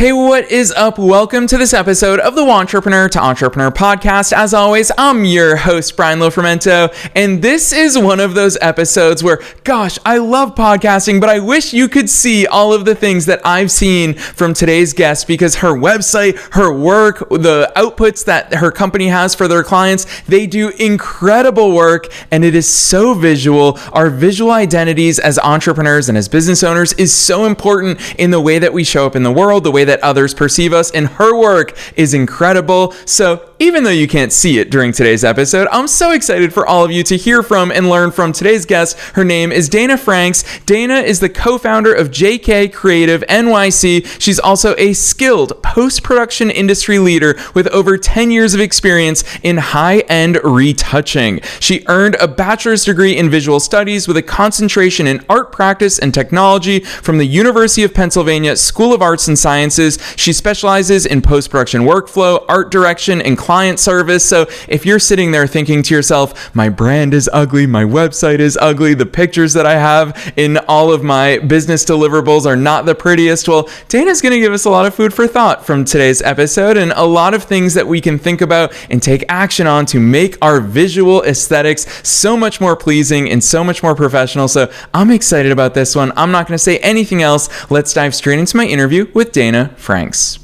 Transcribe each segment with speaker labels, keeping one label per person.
Speaker 1: Hey, what is up? Welcome to this episode of the Entrepreneur to Entrepreneur podcast. As always, I'm your host, Brian Lofermento, and this is one of those episodes where, gosh, I love podcasting, but I wish you could see all of the things that I've seen from today's guest, because her website, her work, the outputs that her company has for their clients, they do incredible work, and it is so visual. Our visual identities as entrepreneurs and as business owners is so important in the way that we show up in the world, the way that others perceive us, and her work is incredible. So even though you can't see it during today's episode, I'm so excited for all of you to hear from and learn from today's guest. Her name is Dana Francks. Dana is the co-founder of JK Creative NYC. She's also a skilled post-production industry leader with over 10 years of experience in high-end retouching. She earned a bachelor's degree in visual studies with a concentration in art practice and technology from the University of Pennsylvania School of Arts and Sciences. She specializes in post-production workflow, art direction, and client service. So if you're sitting there thinking to yourself, my brand is ugly, my website is ugly, the pictures that I have in all of my business deliverables are not the prettiest, well, Dana's going to give us a lot of food for thought from today's episode, and a lot of things that we can think about and take action on to make our visual aesthetics so much more pleasing and so much more professional. So I'm excited about this one. I'm not going to say anything else. Let's dive straight into my interview with Dana Francks.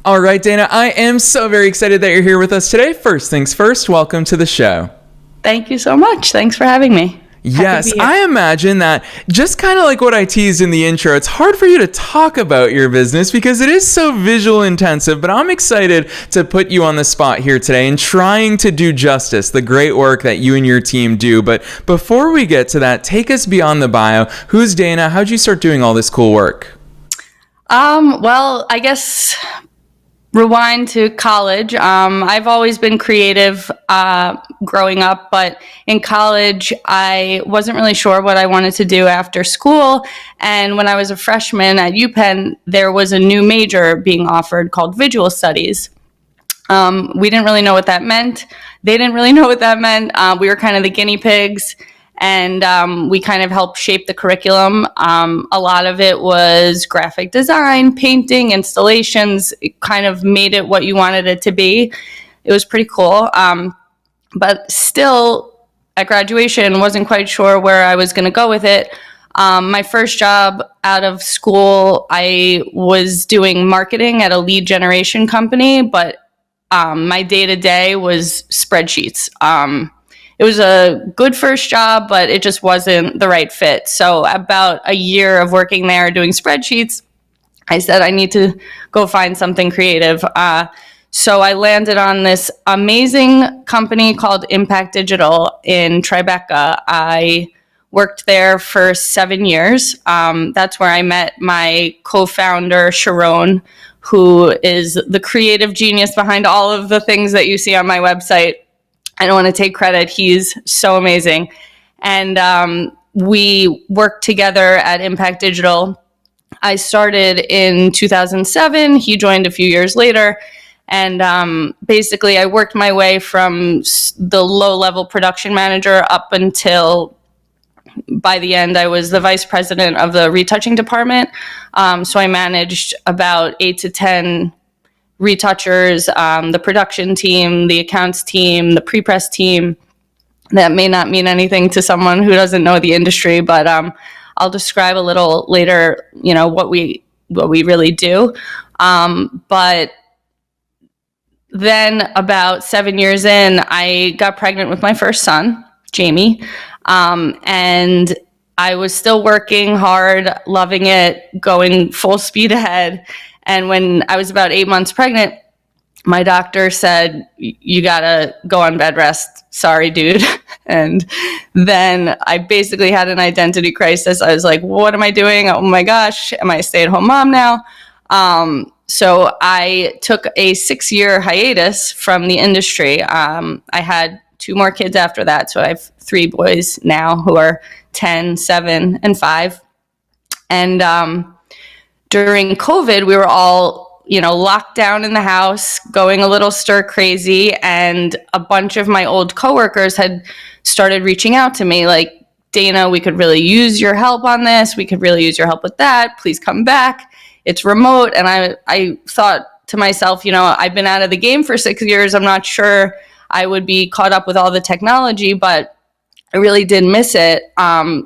Speaker 1: All right, Dana, I am so very excited that you're here with us today. First things first, welcome to the show.
Speaker 2: Thank you so much. Thanks for having me.
Speaker 1: Yes, I imagine that, just kind of like what I teased in the intro, it's hard for you to talk about your business because it is so visual intensive, but I'm excited to put you on the spot here today and trying to do justice, the great work that you and your team do. But before we get to that, take us beyond the bio. Who's Dana? How'd you start doing all this cool work?
Speaker 2: Well, I guess rewind to college. I've always been creative growing up, but in college, I wasn't really sure what I wanted to do after school. And when I was a freshman at UPenn, there was a new major being offered called visual studies. We didn't really know what that meant. They didn't really know what that meant. We were kind of the guinea pigs. And we kind of helped shape the curriculum. A lot of it was graphic design, painting, installations. It kind of made it what you wanted it to be. It was pretty cool. But still, at graduation, wasn't quite sure where I was going to go with it. My first job out of school, I was doing marketing at a lead generation company, but my day-to-day was spreadsheets. It was a good first job, but it just wasn't the right fit. So about a year of working there doing spreadsheets, I said I need to go find something creative. So I landed on this amazing company called Impact Digital in Tribeca. I worked there for 7 years. That's where I met my co-founder, Sharon, who is the creative genius behind all of the things that you see on my website. I don't want to take credit. He's so amazing. And we worked together at Impact Digital. I started in 2007. He joined a few years later. And basically, I worked my way from the low-level production manager up until, by the end, I was the vice president of the retouching department. So I managed about 8 to 10 retouchers, the production team, the accounts team, the pre-press team. That may not mean anything to someone who doesn't know the industry, but I'll describe a little later, what we really do. But then about 7 years in, I got pregnant with my first son, Jamie, and I was still working hard, loving it, going full speed ahead. And when I was about 8 months pregnant, my doctor said, you gotta go on bed rest. Sorry, dude. And then I basically had an identity crisis. I was like, what am I doing? Oh my gosh, am I a stay-at-home mom now? So I took a 6-year hiatus from the industry. I had 2 more kids after that. So I have 3 boys now who are 10, 7, and 5. And during COVID, we were all, locked down in the house, going a little stir crazy. And a bunch of my old coworkers had started reaching out to me like, Dana, we could really use your help on this. We could really use your help with that. Please come back. It's remote. And I thought to myself, I've been out of the game for 6 years. I'm not sure I would be caught up with all the technology, but I really did miss it.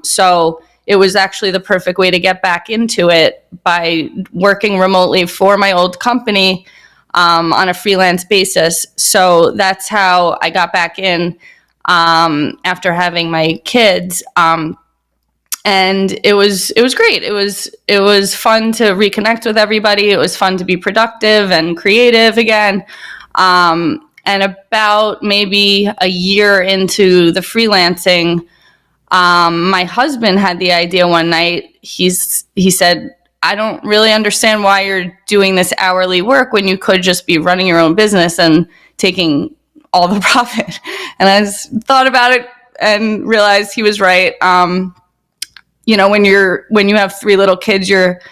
Speaker 2: So it was actually the perfect way to get back into it by working remotely for my old company on a freelance basis. So that's how I got back in after having my kids. And it was great. It was fun to reconnect with everybody. It was fun to be productive and creative again. And about maybe a year into the freelancing, my husband had the idea one night. He said, I don't really understand why you're doing this hourly work when you could just be running your own business and taking all the profit. And I just thought about it and realized he was right. When you have 3 little kids, your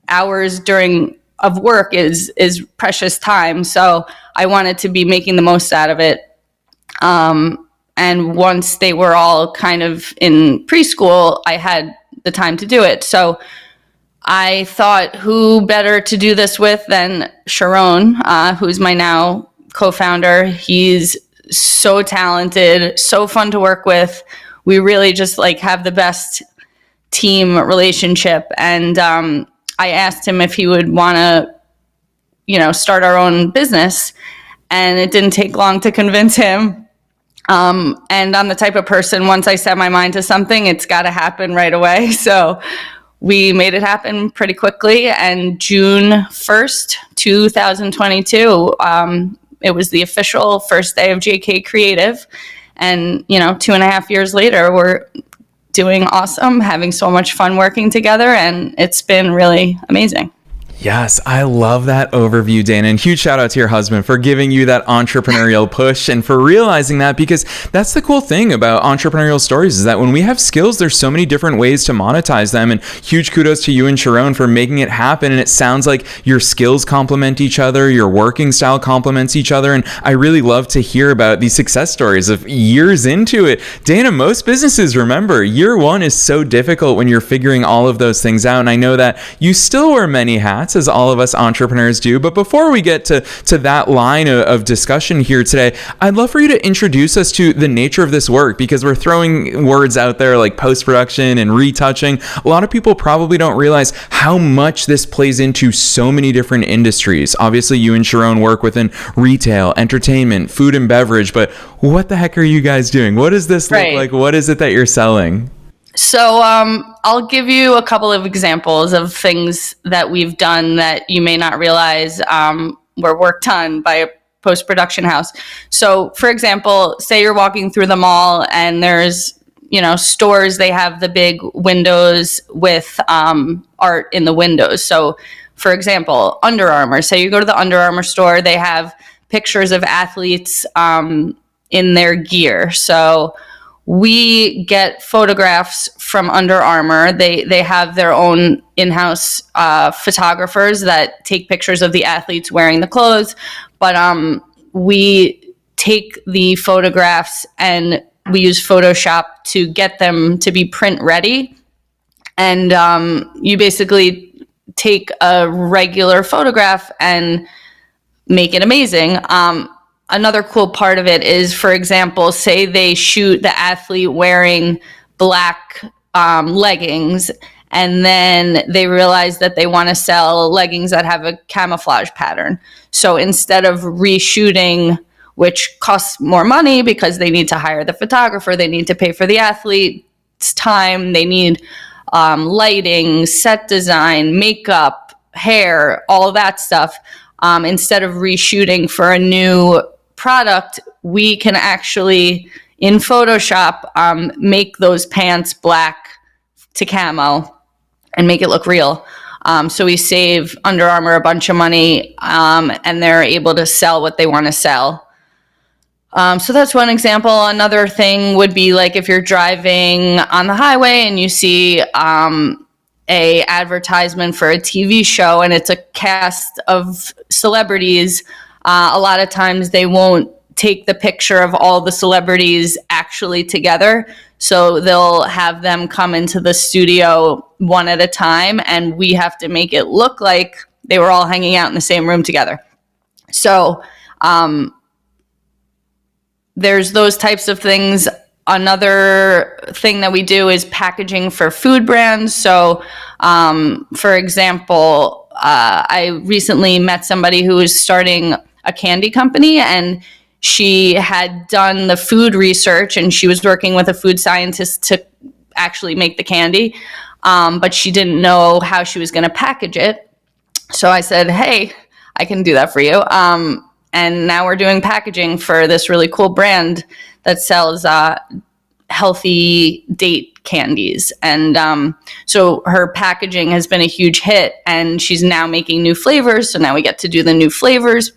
Speaker 2: hours of work is precious time. So I wanted to be making the most out of it. And once they were all kind of in preschool, I had the time to do it. So I thought, who better to do this with than Sharon, who's my now co-founder. He's so talented, so fun to work with. We really just have the best team relationship. And I asked him if he would want to, start our own business. And it didn't take long to convince him. And I'm the type of person, once I set my mind to something, it's got to happen right away. So we made it happen pretty quickly. And June 1st, 2022, it was the official first day of JK Creative. And, 2.5 years later, we're doing awesome, having so much fun working together. And it's been really amazing.
Speaker 1: Yes, I love that overview, Dana, and huge shout out to your husband for giving you that entrepreneurial push and for realizing that, because that's the cool thing about entrepreneurial stories is that when we have skills, there's so many different ways to monetize them. And huge kudos to you and Sharon for making it happen. And it sounds like your skills complement each other, your working style complements each other. And I really love to hear about these success stories of years into it. Dana, most businesses, remember, year one is so difficult when you're figuring all of those things out. And I know that you still wear many hats, as all of us entrepreneurs do. But before we get to that line of discussion here today, I'd love for you to introduce us to the nature of this work, because we're throwing words out there like post-production and retouching. A lot of people probably don't realize how much this plays into so many different industries. Obviously, you and Sharon work within retail, entertainment, food and beverage, but what the heck are you guys doing? What does this look like? What is it that you're selling?
Speaker 2: So I'll give you a couple of examples of things that we've done that you may not realize were worked on by a post-production house. So, for example, say you're walking through the mall and there's, stores, they have the big windows with art in the windows. So, for example, Under Armour. Say you go to the Under Armour store, they have pictures of athletes in their gear. So we get photographs from Under Armour. They have their own in-house photographers that take pictures of the athletes wearing the clothes. But we take the photographs and we use Photoshop to get them to be print ready. And you basically take a regular photograph and make it amazing. Another cool part of it is, for example, say they shoot the athlete wearing black leggings, and then they realize that they want to sell leggings that have a camouflage pattern. So instead of reshooting, which costs more money because they need to hire the photographer, they need to pay for the athlete's time, they need lighting, set design, makeup, hair, all of that stuff. Instead of reshooting for a new product, we can actually, in Photoshop, make those pants black to camo and make it look real. So we save Under Armour a bunch of money, and they're able to sell what they want to sell. So that's one example. Another thing would be like if you're driving on the highway and you see a advertisement for a TV show and it's a cast of celebrities, a lot of times they won't take the picture of all the celebrities actually together. So they'll have them come into the studio one at a time, and we have to make it look like they were all hanging out in the same room together. So there's those types of things. Another thing that we do is packaging for food brands. So, for example, I recently met somebody who was starting a candy company, and she had done the food research, and she was working with a food scientist to actually make the candy, but she didn't know how she was going to package it. So I said, hey, I can do that for you. And now we're doing packaging for this really cool brand that sells healthy date candies. And so her packaging has been a huge hit, and she's now making new flavors. So now we get to do the new flavors.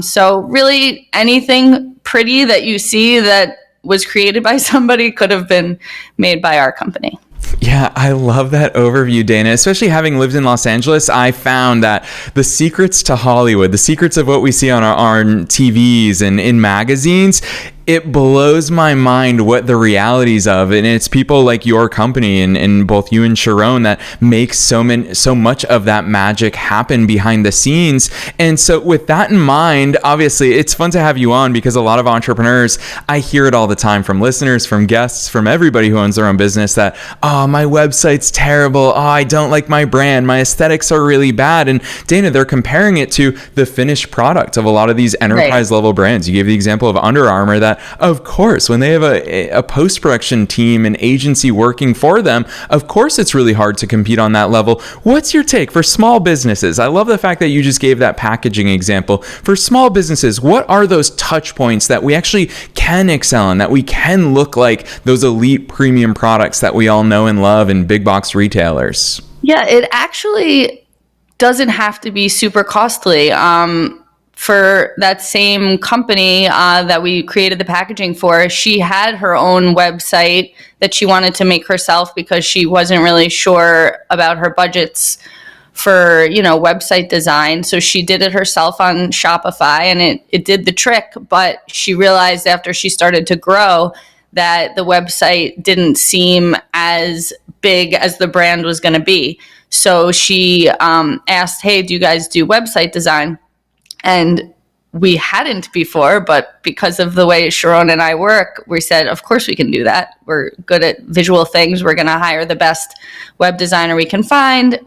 Speaker 2: So really anything pretty that you see that was created by somebody could have been made by our company.
Speaker 1: Yeah, I love that overview, Dana. Especially having lived in Los Angeles, I found that the secrets to Hollywood, the secrets of what we see on our TVs and in magazines, it blows my mind what the realities of, and it's people like your company and both you and Sharon that make so much of that magic happen behind the scenes. And so with that in mind, obviously it's fun to have you on, because a lot of entrepreneurs, I hear it all the time from listeners, from guests, from everybody who owns their own business that, oh, my website's terrible. Oh, I don't like my brand. My aesthetics are really bad. And Dana, they're comparing it to the finished product of a lot of these enterprise level brands. You gave the example of Under Armour that, of course, when they have a post-production team and agency working for them, of course it's really hard to compete on that level. What's your take for small businesses? I love the fact that you just gave that packaging example. For small businesses, what are those touch points that we actually can excel in, that we can look like those elite premium products that we all know and love in big box retailers?
Speaker 2: Yeah, it actually doesn't have to be super costly. For that same company that we created the packaging for, she had her own website that she wanted to make herself because she wasn't really sure about her budgets for, website design. So she did it herself on Shopify, and it did the trick. But she realized after she started to grow that the website didn't seem as big as the brand was going to be. So she asked, hey, do you guys do website design? And we hadn't before, but because of the way Sharon and I work, we said, of course we can do that. We're good at visual things. We're going to hire the best web designer we can find.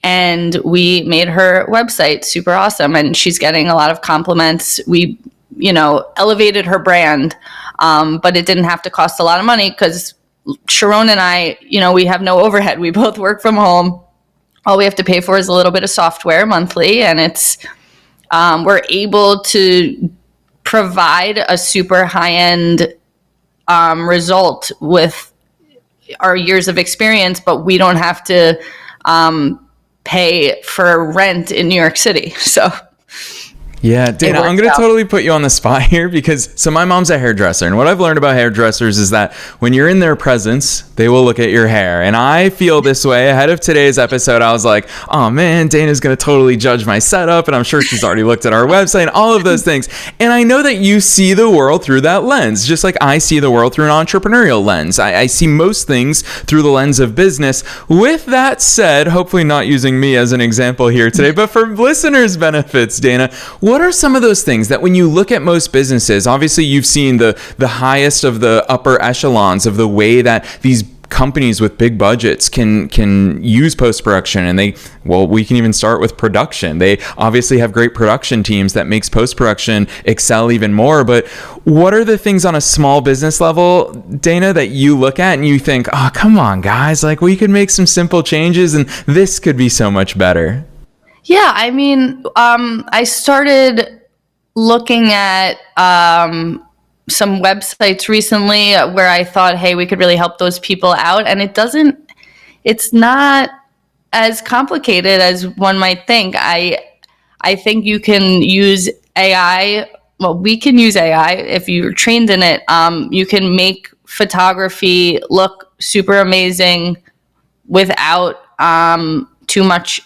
Speaker 2: And we made her website super awesome, and she's getting a lot of compliments. We, elevated her brand, but it didn't have to cost a lot of money because Sharon and I, we have no overhead. We both work from home. All we have to pay for is a little bit of software monthly, and it's we're able to provide a super high-end result with our years of experience, but we don't have to pay for rent in New York City. So
Speaker 1: Yeah, Dana, I'm going to totally put you on the spot here because my mom's a hairdresser, and what I've learned about hairdressers is that when you're in their presence, they will look at your hair. And I feel this way. Ahead of today's episode, I was like, oh man, Dana's going to totally judge my setup, and I'm sure she's already looked at our website and all of those things. And I know that you see the world through that lens, just like I see the world through an entrepreneurial lens. I see most things through the lens of business. With that said, hopefully not using me as an example here today, but for listeners' benefits, Dana, what are some of those things that when you look at most businesses, obviously you've seen the highest of the upper echelons of the way that these companies with big budgets can use post-production, and we can even start with production. They obviously have great production teams that makes post-production excel even more. But what are the things on a small business level, Dana, that you look at and you think, oh, come on, guys, like we could make some simple changes and this could be so much better?
Speaker 2: Yeah, I mean, I started looking at some websites recently where I thought, hey, we could really help those people out. And it's not as complicated as one might think. I think you can use AI. Well, we can use AI if you're trained in it. You can make photography look super amazing without too much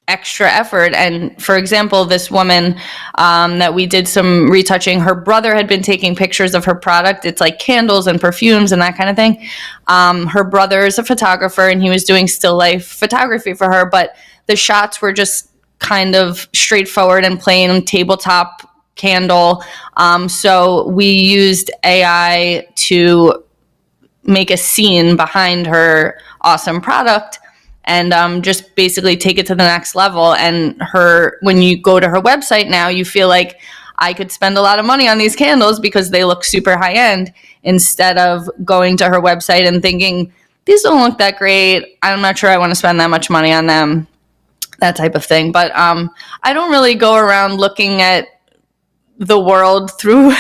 Speaker 2: extra effort. And for example, this woman that we did some retouching, her brother had been taking pictures of her product. It's like candles and perfumes and that kind of thing. Her brother is a photographer, and he was doing still life photography for her, but the shots were just kind of straightforward and plain tabletop candle. So we used AI to make a scene behind her awesome product, and just basically take it to the next level. And when you go to her website now, you feel like I could spend a lot of money on these candles because they look super high end, instead of going to her website and thinking, these don't look that great, I'm not sure I want to spend that much money on them, that type of thing. But I don't really go around looking at the world through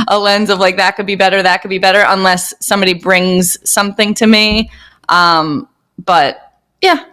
Speaker 2: a lens of like, that could be better, unless somebody brings something to me. But yeah.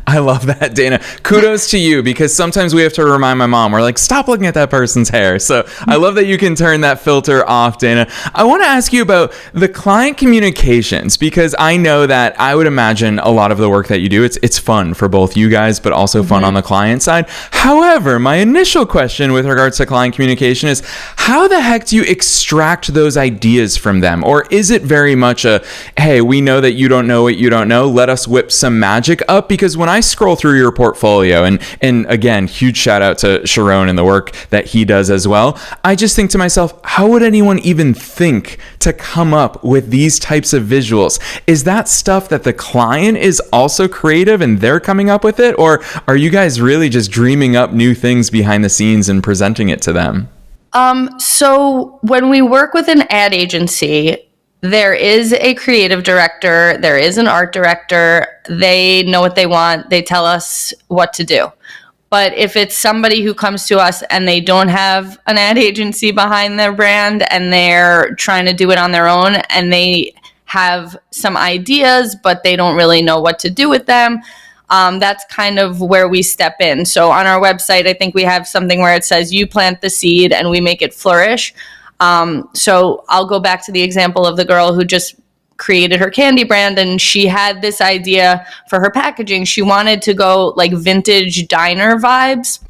Speaker 1: I love that, Dana. Kudos to you, because sometimes we have to remind my mom, we're like, stop looking at that person's hair. So I love that you can turn that filter off, Dana. I want to ask you about the client communications, because I know that I would imagine a lot of the work that you do, it's fun for both you guys, but also fun on the client side. However, my initial question with regards to client communication is, how the heck do you extract those ideas from them? Or is it very much a, hey, we know that you don't know what you don't know, let us whip some magic up? Because when I scroll through your portfolio, and again, huge shout out to Sharon and the work that he does as well, I just think to myself, how would anyone even think to come up with these types of visuals? Is that stuff that the client is also creative and they're coming up with it? Or are you guys really just dreaming up new things behind the scenes and presenting it to them?
Speaker 2: So when we work with an ad agency, there is a creative director, there is an art director, they know what they want, they tell us what to do. But if it's somebody who comes to us and they don't have an ad agency behind their brand and they're trying to do it on their own, and they have some ideas but they don't really know what to do with them, that's kind of where we step in. So on our website, I think we have something where it says, you plant the seed and we make it flourish. So I'll go back to the example of the girl who just created her candy brand, and she had this idea for her packaging. She wanted to go like vintage diner vibes,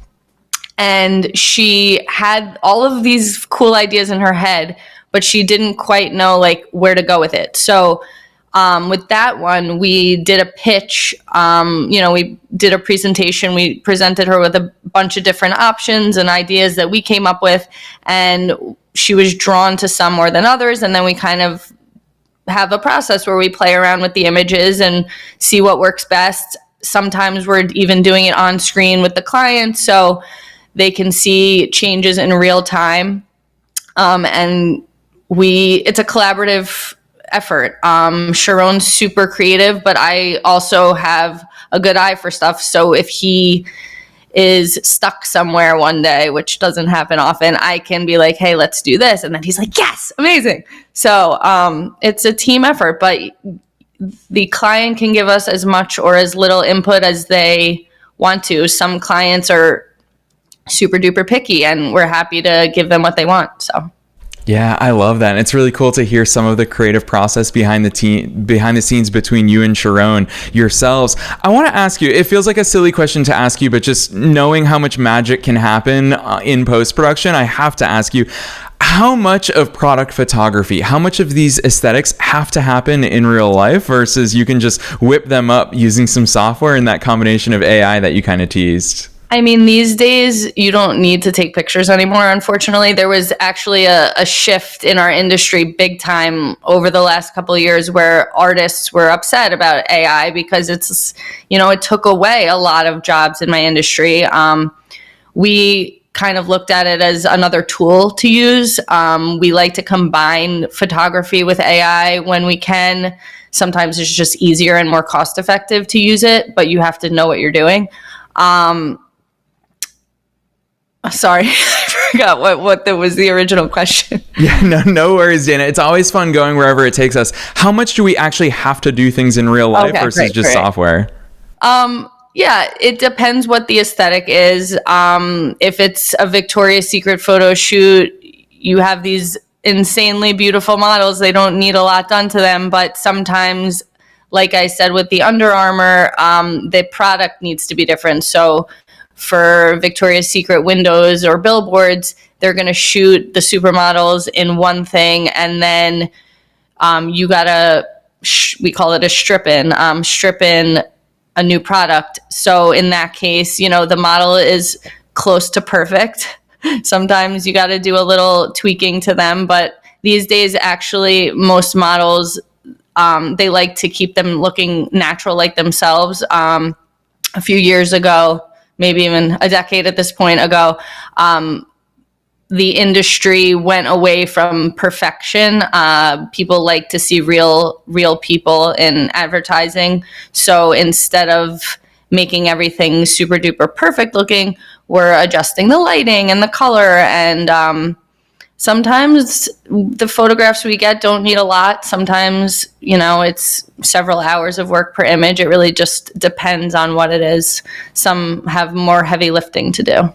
Speaker 2: and she had all of these cool ideas in her head, but she didn't quite know like where to go with it. So with that one, we did a pitch, we did a presentation, we presented her with a bunch of different options and ideas that we came up with, and she was drawn to some more than others. And then we kind of have a process where we play around with the images and see what works best. Sometimes we're even doing it on screen with the client so they can see changes in real time. And it's a collaborative effort. Sharon's super creative, but I also have a good eye for stuff. So if he is stuck somewhere one day, which doesn't happen often, I can be like, hey, let's do this. And then he's like, yes, amazing. So it's a team effort, but the client can give us as much or as little input as they want to. Some clients are super duper picky, and we're happy to give them what they want. So
Speaker 1: yeah, I love that. And it's really cool to hear some of the creative process behind the scenes between you and Sharon yourselves. I want to ask you, it feels like a silly question to ask you, but just knowing how much magic can happen in post-production, I have to ask you, how much of product photography, how much of these aesthetics have to happen in real life versus you can just whip them up using some software and that combination of AI that you kind of teased?
Speaker 2: I mean, these days, you don't need to take pictures anymore, unfortunately. There was actually a shift in our industry big time over the last couple of years where artists were upset about AI because it took away a lot of jobs in my industry. We kind of looked at it as another tool to use. We like to combine photography with AI when we can. Sometimes it's just easier and more cost effective to use it, but you have to know what you're doing. Sorry, I forgot what was the original question.
Speaker 1: Yeah, no worries, Dana. It's always fun going wherever it takes us. How much do we actually have to do things in real life versus just software?
Speaker 2: Yeah, it depends what the aesthetic is. If it's a Victoria's Secret photo shoot, you have these insanely beautiful models. They don't need a lot done to them, but sometimes like I said, with the Under Armour, the product needs to be different. So for Victoria's Secret windows or billboards, they're going to shoot the supermodels in one thing, and then you got to, we call it a strip in a new product. So in that case, the model is close to perfect. Sometimes you got to do a little tweaking to them, but these days, actually, most models, they like to keep them looking natural like themselves. A few years ago, maybe even a decade at this point ago, the industry went away from perfection. People like to see real people in advertising. So instead of making everything super duper perfect looking, we're adjusting the lighting and the color. And sometimes the photographs we get don't need a lot. Sometimes, it's several hours of work per image. It really just depends on what it is. Some have more heavy lifting to do.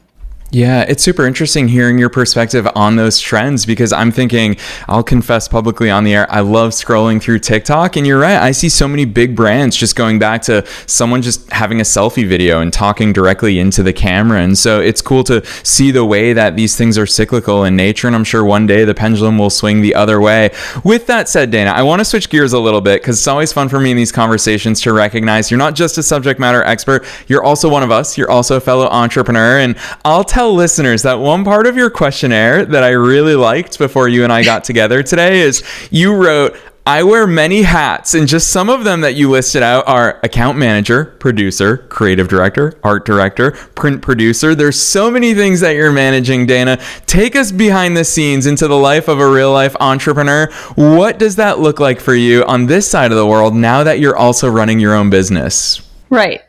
Speaker 1: Yeah, it's super interesting hearing your perspective on those trends, because I'm thinking, I'll confess publicly on the air, I love scrolling through TikTok, and you're right, I see so many big brands just going back to someone just having a selfie video and talking directly into the camera. And so it's cool to see the way that these things are cyclical in nature, and I'm sure one day the pendulum will swing the other way. With that said, Dana, I want to switch gears a little bit, because it's always fun for me in these conversations to recognize you're not just a subject matter expert, you're also one of us, you're also a fellow entrepreneur. And I'll tell listeners that one part of your questionnaire that I really liked before you and I got together today is you wrote, I wear many hats, and just some of them that you listed out are account manager, producer, creative director, art director, print producer. There's so many things that you're managing, Dana. Take us behind the scenes into the life of a real life entrepreneur. What does that look like for you on this side of the world now that you're also running your own business?
Speaker 2: Right.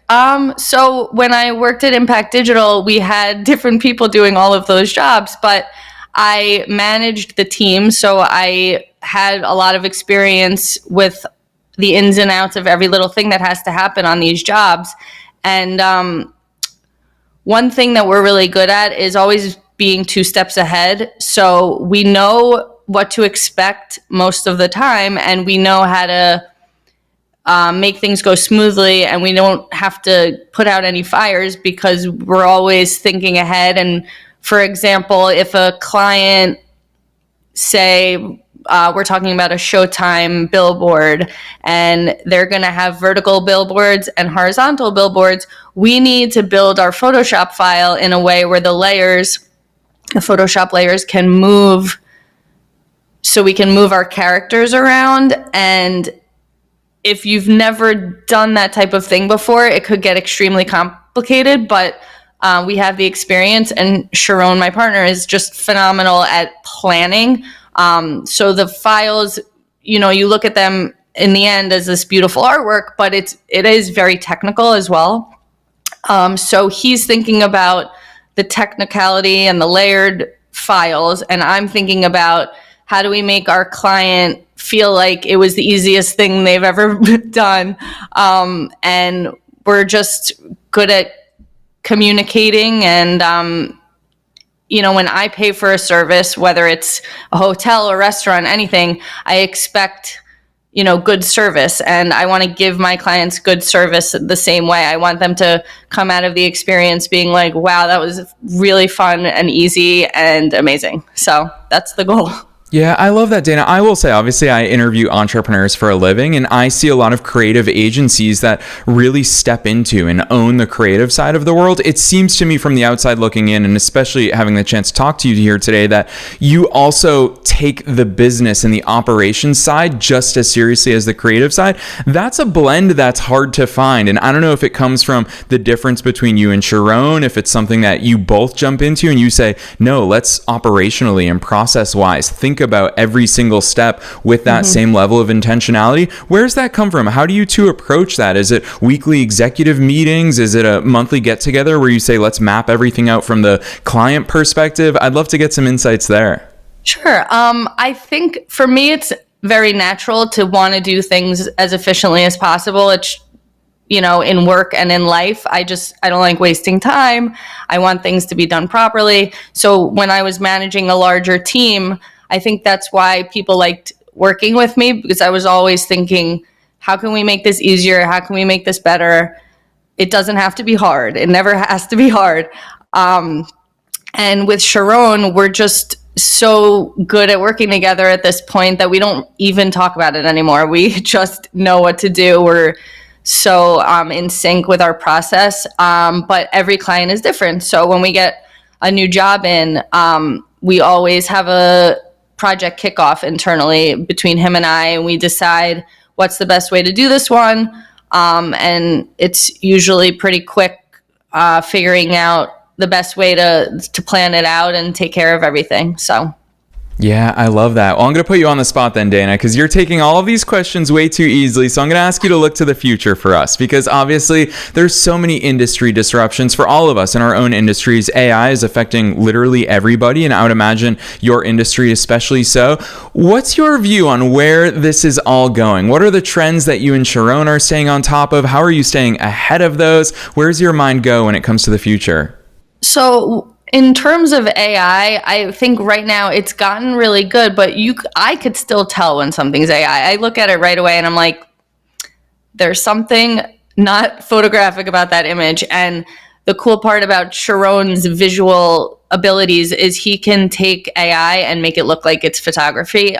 Speaker 2: So when I worked at Impact Digital, we had different people doing all of those jobs, but I managed the team. So I had a lot of experience with the ins and outs of every little thing that has to happen on these jobs. And one thing that we're really good at is always being 2 steps ahead. So we know what to expect most of the time, and we know how to make things go smoothly, and we don't have to put out any fires because we're always thinking ahead. And for example, if a client, say, we're talking about a Showtime billboard, and they're going to have vertical billboards and horizontal billboards, we need to build our Photoshop file in a way where the Photoshop layers can move, so we can move our characters around. And if you've never done that type of thing before, it could get extremely complicated, but we have the experience, and Sharon, my partner, is just phenomenal at planning. So the files, you look at them in the end as this beautiful artwork, but it is very technical as well. So he's thinking about the technicality and the layered files, and I'm thinking about how do we make our client feel like it was the easiest thing they've ever done. And we're just good at communicating. And, when I pay for a service, whether it's a hotel or restaurant, anything, I expect, good service. And I want to give my clients good service the same way. I want them to come out of the experience being like, wow, that was really fun and easy and amazing. So that's the goal.
Speaker 1: Yeah, I love that, Dana. I will say, obviously, I interview entrepreneurs for a living, and I see a lot of creative agencies that really step into and own the creative side of the world. It seems to me from the outside looking in, and especially having the chance to talk to you here today, that you also take the business and the operations side just as seriously as the creative side. That's a blend that's hard to find. And I don't know if it comes from the difference between you and Sharon, if it's something that you both jump into and you say, no, let's operationally and process-wise think about every single step with that same level of intentionality. Where's that come from? How do you two approach that? Is it weekly executive meetings? Is it a monthly get-together where you say, let's map everything out from the client perspective? I'd love to get some insights there.
Speaker 2: Sure. I think for me, it's very natural to want to do things as efficiently as possible. It's, in work and in life, I don't like wasting time. I want things to be done properly. So when I was managing a larger team, I think that's why people liked working with me, because I was always thinking, how can we make this easier? How can we make this better? It doesn't have to be hard. It never has to be hard. And with Sharon, we're just so good at working together at this point that we don't even talk about it anymore. We just know what to do. We're so in sync with our process. But every client is different. So when we get a new job in, we always have a project kickoff internally between him and I, and we decide what's the best way to do this one. And it's usually pretty quick figuring out the best way to plan it out and take care of everything. So
Speaker 1: yeah, I love that. Well, I'm going to put you on the spot then, Dana, because you're taking all of these questions way too easily. So I'm going to ask you to look to the future for us, because obviously there's so many industry disruptions for all of us in our own industries. AI is affecting literally everybody, and I would imagine your industry especially so. What's your view on where this is all going? What are the trends that you and Sharon are staying on top of? How are you staying ahead of those? Where's your mind go when it comes to the future?
Speaker 2: So in terms of AI, I think right now it's gotten really good, but I could still tell when something's AI. I look at it right away and I'm like, there's something not photographic about that image. And the cool part about Sharon's visual abilities is he can take AI and make it look like it's photography.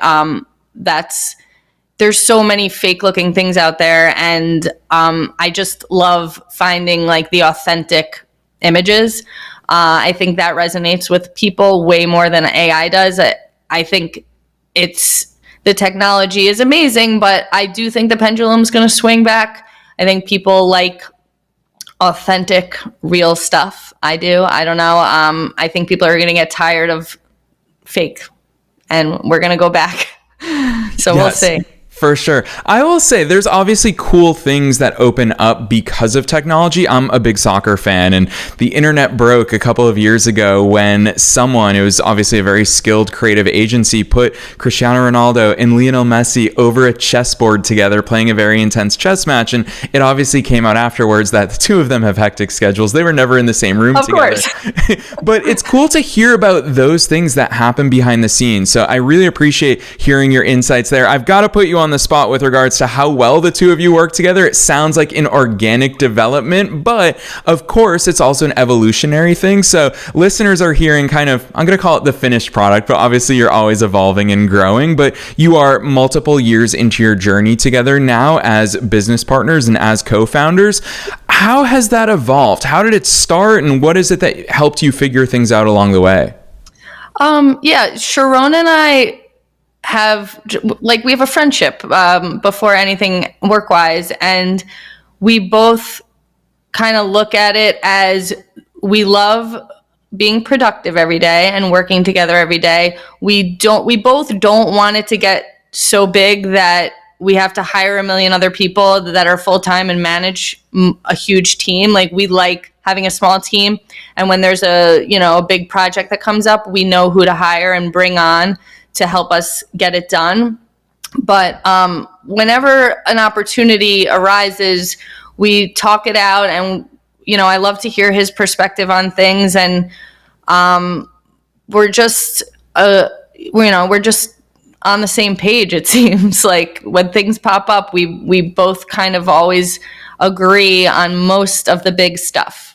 Speaker 2: There's so many fake looking things out there. And I just love finding like the authentic images. I think that resonates with people way more than AI does. I think the technology is amazing, but I do think the pendulum's going to swing back. I think people like authentic, real stuff. I do. I don't know. I think people are going to get tired of fake, and we're going to go back. So We'll see.
Speaker 1: For sure. I will say there's obviously cool things that open up because of technology. I'm a big soccer fan, and the internet broke a couple of years ago when it was obviously a very skilled creative agency, put Cristiano Ronaldo and Lionel Messi over a chessboard together playing a very intense chess match. And it obviously came out afterwards that the two of them have hectic schedules. They were never in the same room together. Of course. But it's cool to hear about those things that happen behind the scenes. So I really appreciate hearing your insights there. I've got to put you on the spot with regards to how well the two of you work together. It sounds like an organic development, but of course it's also an evolutionary thing. So listeners are hearing kind of, I'm going to call it the finished product, but obviously you're always evolving and growing, but you are multiple years into your journey together now as business partners and as co-founders. How has that evolved? How did it start, and what is it that helped you figure things out along the way?
Speaker 2: Sharon and I we have a friendship before anything work-wise, and we both kind of look at it as we love being productive every day and working together every day. We both don't want it to get so big that we have to hire a million other people that are full-time and manage a huge team. Like, we like having a small team, and when there's a big project that comes up, we know who to hire and bring on to help us get it done. But whenever an opportunity arises, we talk it out, and I love to hear his perspective on things, and we're just on the same page. It seems like when things pop up, we both kind of always agree on most of the big stuff.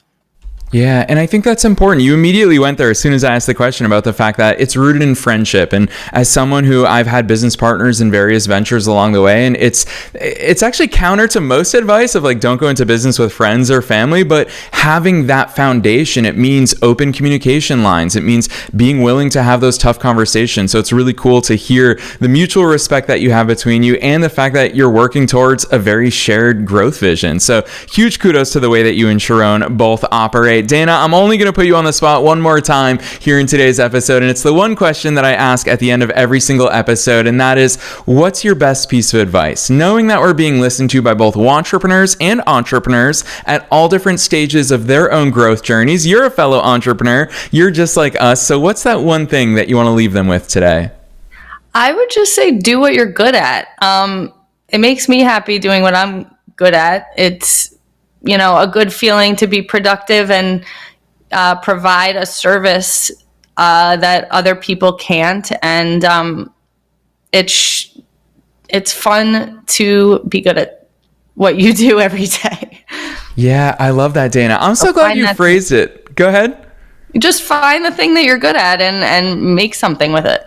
Speaker 1: Yeah, and I think that's important. You immediately went there as soon as I asked the question about the fact that it's rooted in friendship. And as someone who I've had business partners in various ventures along the way, and it's actually counter to most advice of like, don't go into business with friends or family, but having that foundation, it means open communication lines. It means being willing to have those tough conversations. So it's really cool to hear the mutual respect that you have between you and the fact that you're working towards a very shared growth vision. So huge kudos to the way that you and Sharon both operate. Dana, I'm only going to put you on the spot one more time here in today's episode, and it's the one question that I ask at the end of every single episode, and that is, what's your best piece of advice? Knowing that we're being listened to by both wantrepreneurs and entrepreneurs at all different stages of their own growth journeys. You're a fellow entrepreneur. You're just like us. So what's that one thing that you want to leave them with today?
Speaker 2: I would just say do what you're good at. It makes me happy doing what I'm good at. It's a good feeling to be productive and provide a service that other people can't. And it's fun to be good at what you do every day.
Speaker 1: Yeah, I love that, Dana. I'm so glad you phrased it. Go ahead.
Speaker 2: Just find the thing that you're good at and make something with it.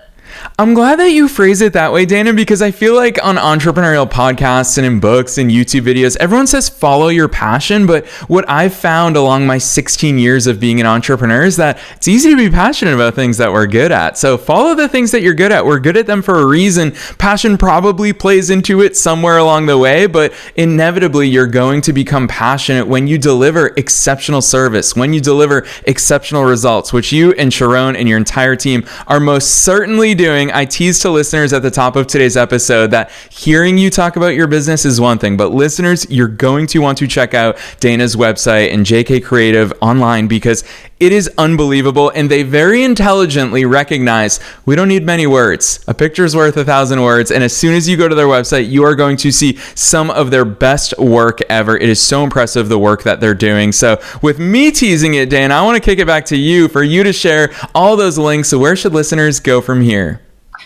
Speaker 1: I'm glad that you phrase it that way, Dana, because I feel like on entrepreneurial podcasts and in books and YouTube videos, everyone says follow your passion. But what I've found along my 16 years of being an entrepreneur is that it's easy to be passionate about things that we're good at. So follow the things that you're good at. We're good at them for a reason. Passion probably plays into it somewhere along the way, but inevitably you're going to become passionate when you deliver exceptional service, when you deliver exceptional results, which you and Sharon and your entire team are most certainly doing. I teased to listeners at the top of today's episode that hearing you talk about your business is one thing, but listeners, you're going to want to check out Dana's website and JK Creative online because it is unbelievable, and they very intelligently recognize we don't need many words. A picture's worth 1,000 words, and as soon as you go to their website, you are going to see some of their best work ever. It is so impressive, the work that they're doing. So with me teasing it, Dana, I want to kick it back to you for you to share all those links. So where should listeners go from here?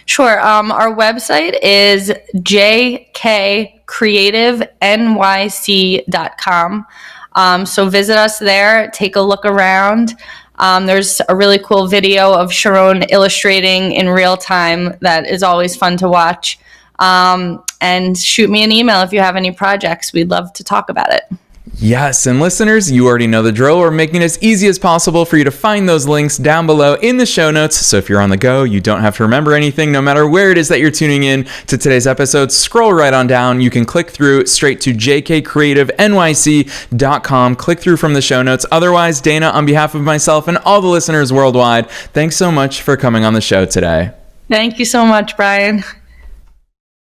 Speaker 2: Sure. Our website is jkcreativnyc.com. So visit us there, take a look around. There's a really cool video of Sharon illustrating in real time that is always fun to watch. And shoot me an email if you have any projects. We'd love to talk about it.
Speaker 1: Yes, and listeners, you already know the drill. We're making it as easy as possible for you to find those links down below in the show notes. So if you're on the go, you don't have to remember anything, no matter where it is that you're tuning in to today's episode. Scroll right on down. You can click through straight to jkcreativnyc.com. Click through from the show notes. Otherwise, Dana, on behalf of myself and all the listeners worldwide, thanks so much for coming on the show today.
Speaker 2: Thank you so much, Brian.